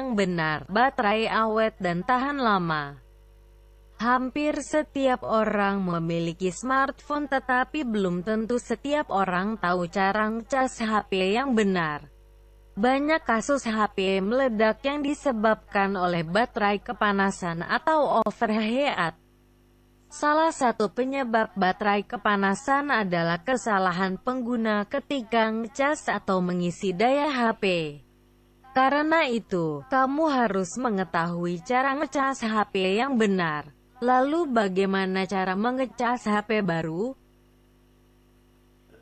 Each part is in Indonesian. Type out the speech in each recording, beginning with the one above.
yang benar, baterai awet dan tahan lama. Hampir setiap orang memiliki smartphone, tetapi belum tentu setiap orang tahu cara ngecas HP yang benar. Banyak kasus HP meledak yang disebabkan oleh baterai kepanasan atau overheat. Salah satu penyebab baterai kepanasan adalah kesalahan pengguna ketika ngecas atau mengisi daya HP. Karena itu, kamu harus mengetahui cara ngecas HP yang benar. Lalu bagaimana cara mengecas HP baru?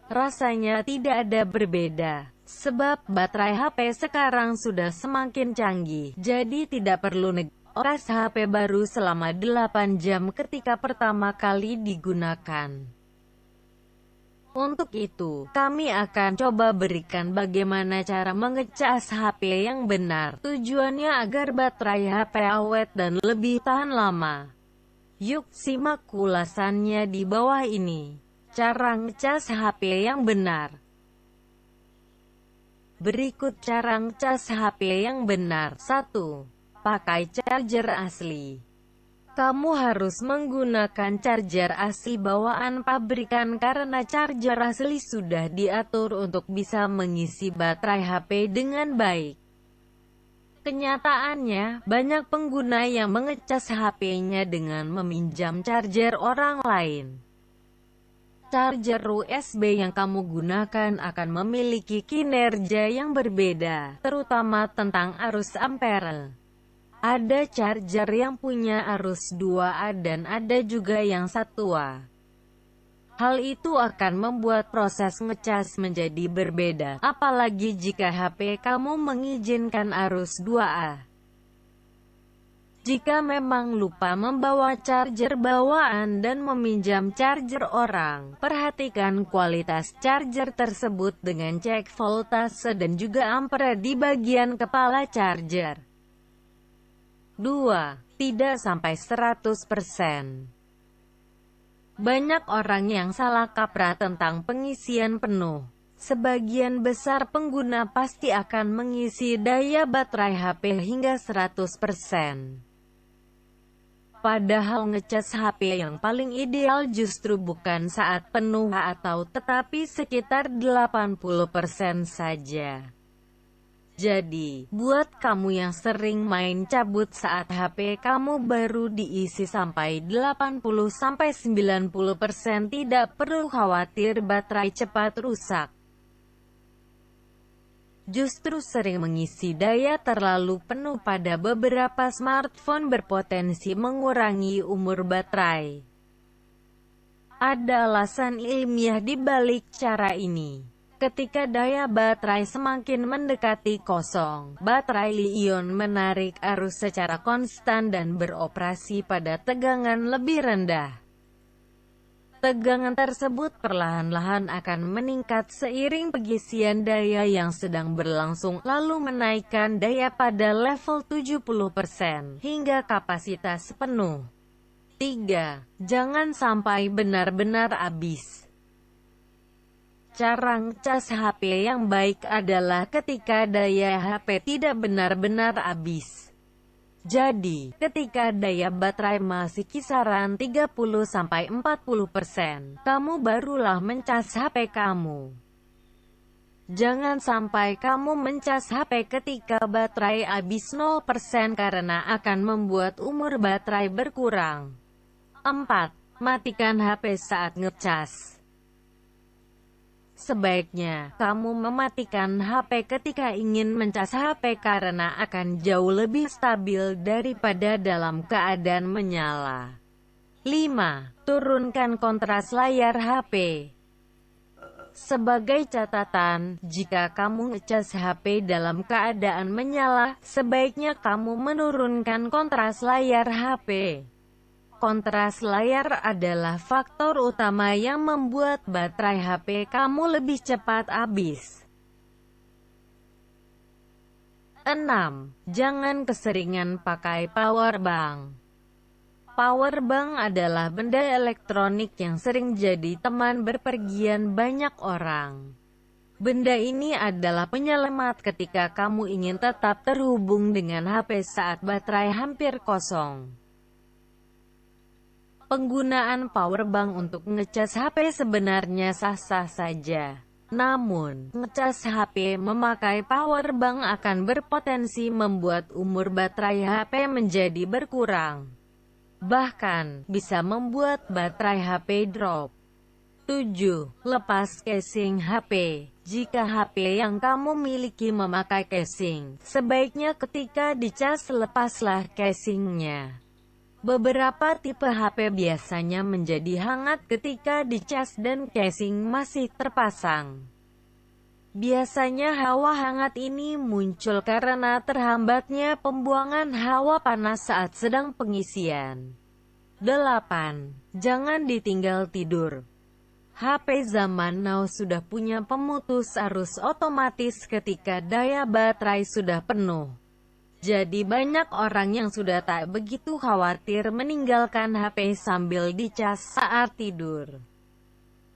Rasanya tidak ada berbeda, sebab baterai HP sekarang sudah semakin canggih, jadi tidak perlu ngecas HP baru selama 8 jam ketika pertama kali digunakan. Untuk itu, kami akan coba berikan bagaimana cara mengecas HP yang benar. Tujuannya agar baterai HP awet dan lebih tahan lama. Yuk simak ulasannya di bawah ini. Cara ngecas HP yang benar. Berikut cara ngecas HP yang benar. 1. Pakai charger asli. Kamu harus menggunakan charger asli bawaan pabrikan karena charger asli sudah diatur untuk bisa mengisi baterai HP dengan baik. Kenyataannya, banyak pengguna yang mengecas HP-nya dengan meminjam charger orang lain. Charger USB yang kamu gunakan akan memiliki kinerja yang berbeda, terutama tentang arus ampere. Ada charger yang punya arus 2A dan ada juga yang 1A. Hal itu akan membuat proses ngecas menjadi berbeda, apalagi jika HP kamu mengizinkan arus 2A. Jika memang lupa membawa charger bawaan dan meminjam charger orang, perhatikan kualitas charger tersebut dengan cek voltase dan juga ampere di bagian kepala charger. 2. Tidak sampai 100%. Banyak orang yang salah kaprah tentang pengisian penuh. Sebagian besar pengguna pasti akan mengisi daya baterai HP hingga 100%. Padahal ngecas HP yang paling ideal justru bukan saat penuh atau tetapi sekitar 80% saja. Jadi, buat kamu yang sering main cabut saat HP kamu baru diisi sampai 80-90%, tidak perlu khawatir baterai cepat rusak. Justru sering mengisi daya terlalu penuh pada beberapa smartphone berpotensi mengurangi umur baterai. Ada alasan ilmiah di balik cara ini. Ketika daya baterai semakin mendekati kosong, baterai li-ion menarik arus secara konstan dan beroperasi pada tegangan lebih rendah. Tegangan tersebut perlahan-lahan akan meningkat seiring pengisian daya yang sedang berlangsung, lalu menaikkan daya pada level 70% hingga kapasitas penuh. 3. Jangan sampai benar-benar habis. Cara ngecas HP yang baik adalah ketika daya HP tidak benar-benar habis. Jadi, ketika daya baterai masih kisaran 30-40%, kamu barulah mencas HP kamu. Jangan sampai kamu mencas HP ketika baterai habis 0% karena akan membuat umur baterai berkurang. 4. Matikan HP saat ngecas. Sebaiknya, kamu mematikan HP ketika ingin mencas HP karena akan jauh lebih stabil daripada dalam keadaan menyala. 5. Turunkan kontras layar HP. Sebagai catatan, jika kamu ngecas HP dalam keadaan menyala, sebaiknya kamu menurunkan kontras layar HP. Kontras layar adalah faktor utama yang membuat baterai HP kamu lebih cepat habis. 6. Jangan keseringan pakai power bank. Power bank adalah benda elektronik yang sering jadi teman berpergian banyak orang. Benda ini adalah penyelamat ketika kamu ingin tetap terhubung dengan HP saat baterai hampir kosong. Penggunaan powerbank untuk ngecas HP sebenarnya sah-sah saja. Namun, ngecas HP memakai powerbank akan berpotensi membuat umur baterai HP menjadi berkurang. Bahkan, bisa membuat baterai HP drop. 7. Lepas casing HP. Jika HP yang kamu miliki memakai casing, sebaiknya ketika dicas lepaslah casingnya. Beberapa tipe HP biasanya menjadi hangat ketika dicas dan casing masih terpasang. Biasanya hawa hangat ini muncul karena terhambatnya pembuangan hawa panas saat sedang pengisian. 8. Jangan ditinggal tidur. HP zaman now sudah punya pemutus arus otomatis ketika daya baterai sudah penuh. Jadi banyak orang yang sudah tak begitu khawatir meninggalkan HP sambil dicas saat tidur.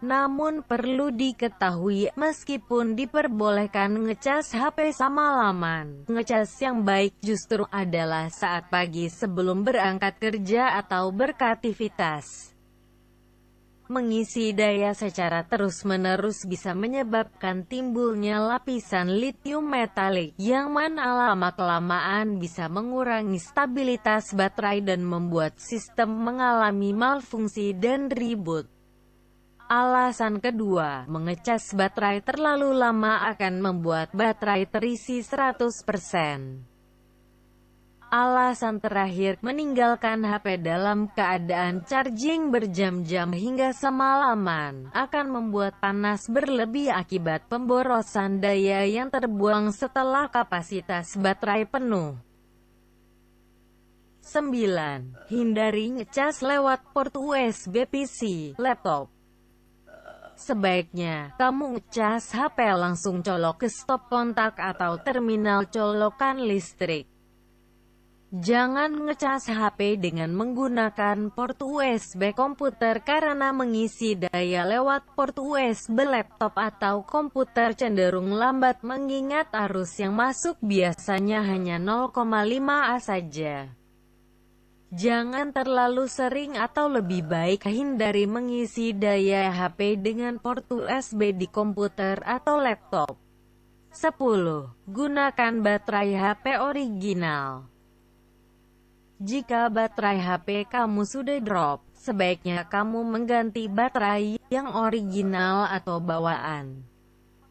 Namun perlu diketahui, meskipun diperbolehkan ngecas HP semalaman, ngecas yang baik justru adalah saat pagi sebelum berangkat kerja atau beraktivitas. Mengisi daya secara terus-menerus bisa menyebabkan timbulnya lapisan litium metalik, yang mana lama-kelamaan bisa mengurangi stabilitas baterai dan membuat sistem mengalami malfungsi dan reboot. Alasan kedua, mengecas baterai terlalu lama akan membuat baterai terisi 100%. Alasan terakhir, meninggalkan HP dalam keadaan charging berjam-jam hingga semalaman, akan membuat panas berlebih akibat pemborosan daya yang terbuang setelah kapasitas baterai penuh. 9. Hindari ngecas lewat port USB PC, laptop. Sebaiknya, kamu ngecas HP langsung colok ke stop kontak atau terminal colokan listrik. Jangan ngecas HP dengan menggunakan port USB komputer karena mengisi daya lewat port USB laptop atau komputer cenderung lambat mengingat arus yang masuk biasanya hanya 0,5 A saja. Jangan terlalu sering atau lebih baik hindari mengisi daya HP dengan port USB di komputer atau laptop. 10. Gunakan baterai HP original. Jika baterai HP kamu sudah drop, sebaiknya kamu mengganti baterai yang original atau bawaan.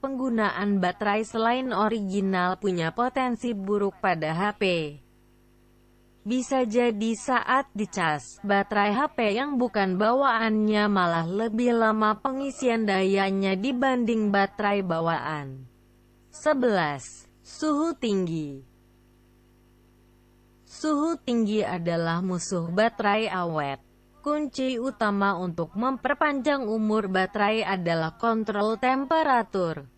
Penggunaan baterai selain original punya potensi buruk pada HP. Bisa jadi saat dicas, baterai HP yang bukan bawaannya malah lebih lama pengisian dayanya dibanding baterai bawaan. 11. Suhu tinggi. Suhu tinggi adalah musuh baterai awet. Kunci utama untuk memperpanjang umur baterai adalah kontrol temperatur.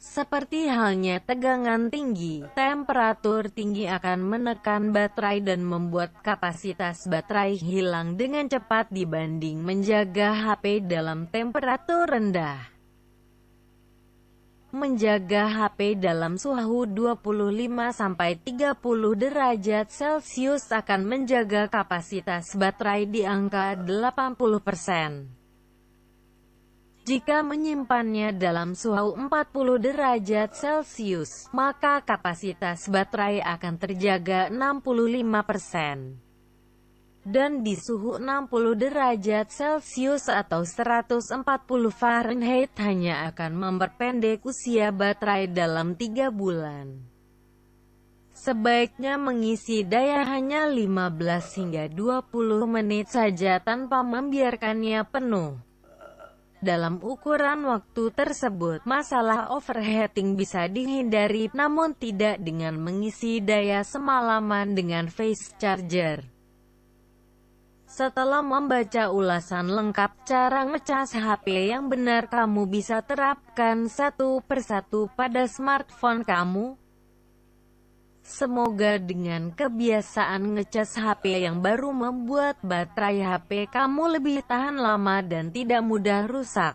Seperti halnya tegangan tinggi, temperatur tinggi akan menekan baterai dan membuat kapasitas baterai hilang dengan cepat dibanding menjaga HP dalam temperatur rendah. Menjaga HP dalam suhu 25–30 derajat Celcius akan menjaga kapasitas baterai di angka 80%. Jika menyimpannya dalam suhu 40 derajat Celcius, maka kapasitas baterai akan terjaga 65%. Dan di suhu 60 derajat Celcius atau 140 Fahrenheit hanya akan memperpendek usia baterai dalam 3 bulan. Sebaiknya mengisi daya hanya 15 hingga 20 menit saja tanpa membiarkannya penuh. Dalam ukuran waktu tersebut, masalah overheating bisa dihindari, namun tidak dengan mengisi daya semalaman dengan fast charger. Setelah membaca ulasan lengkap cara ngecas HP yang benar, kamu bisa terapkan satu persatu pada smartphone kamu. Semoga dengan kebiasaan ngecas HP yang baru membuat baterai HP kamu lebih tahan lama dan tidak mudah rusak.